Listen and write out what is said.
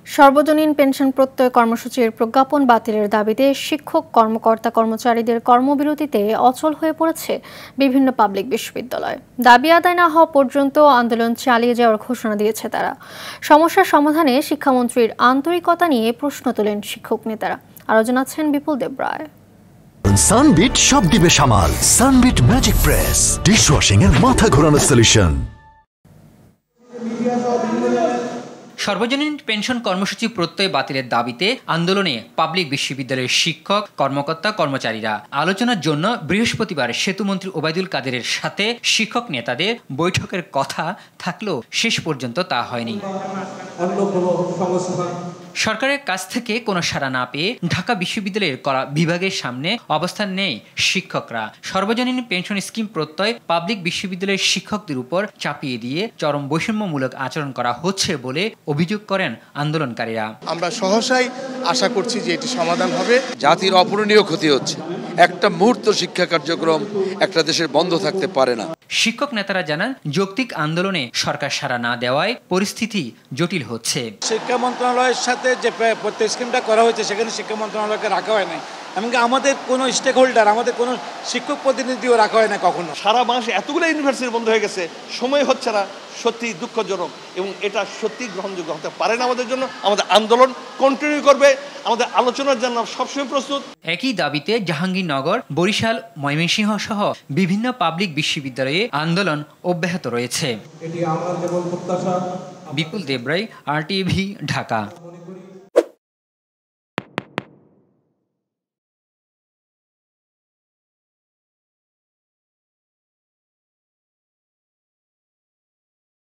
সর্বজনীন পেনশন প্রত্যয় কর্মসূচির প্রজ্ঞাপন বাতিলের দাবিতে শিক্ষক কর্মকর্তা কর্মচারীদের কর্মবিরতিতে অচল হয়ে পড়েছে বিভিন্ন পাবলিক বিশ্ববিদ্যালয়। দাবি আদায় না হওয়া পর্যন্ত আন্দোলন চালিয়ে যাওয়ার ঘোষণা দিয়েছে তারা। সমস্যার সমাধানে শিক্ষামন্ত্রীর আন্তরিকতা নিয়ে প্রশ্ন তোলেন শিক্ষক নেতারা। আরও জানাচ্ছেন বিপুল দেবরায়। সানবিট সব দিবে সামাল। সানবিট ম্যাজিক প্রেস ডিশওয়াশিং এর মাথা ঘোরানো সলিউশন। সর্বজনীন পেনশন কর্মসূচি প্রত্যয় বাতিলের দাবিতে আন্দোলনে পাবলিক বিশ্ববিদ্যালয়ের শিক্ষক কর্মকর্তা কর্মচারীরা। আলোচনার জন্য বৃহস্পতিবার সেতুমন্ত্রী ওবায়দুল কাদেরের সাথে শিক্ষক নেতাদের বৈঠকের কথা থাকলেও শেষ পর্যন্ত তা হয়নি। সরকারের কাছ থেকে কোনো সাড়া না পেয়ে ঢাকা বিশ্ববিদ্যালয়ের কলা বিভাগের সামনে অবস্থান নেয় শিক্ষকরা। সর্বজনীন পেনশন স্কিম প্রত্যয় পাবলিক বিশ্ববিদ্যালয়ের শিক্ষকদের উপর চাপিয়ে দিয়ে চরম বৈষম্যমূলক আচরণ করা হচ্ছে বলে অভিযোগ করেন আন্দোলনকারীরা। আমরা সহসাই আশা করছি যে এটি সমাধান হবে। জাতির অপূরণীয় ক্ষতি হচ্ছে। একটা মুহূর্ত শিক্ষা কার্যক্রম একটা দেশের বন্ধ থাকতে পারে না। শিক্ষক নেতারা জানান, যৌক্তিক আন্দোলনে সরকার সাড়া না দেওয়ায় পরিস্থিতি জটিল হচ্ছে। শিক্ষা মন্ত্রণালয়ের সাথে যে প্রত্যয় স্কিমটা করা হয়েছে সেখানে শিক্ষা মন্ত্রণালয়কে রাখা হয় নাই, এমনকি আমাদের কোনো স্টেক হোল্ডার, আমাদের কোনো শিক্ষক প্রতিনিধিও রাখা হয় না কখনো। সারা মাসে এতগুলো ইউনিভার্সিটি বন্ধ হয়ে গেছে, সময় হচ্ছে না, সত্যি দুঃখজনক এবং এটা সত্যি গ্রহণযোগ্য হতে পারে না আমাদের জন্য। আমাদের আন্দোলন কন্টিনিউ করবে, আমাদের আলোচনার জন্য সবসময় প্রস্তুত। একই দাবিতে জাহাঙ্গীরনগর, বরিশাল, ময়মনসিংহ সহ বিভিন্ন পাবলিক বিশ্ববিদ্যালয়ে আন্দোলন অব্যাহত রয়েছে। এটি আমার যেমন প্রত্যাশা। বিপুল দেবরায়, RTV, ঢাকা।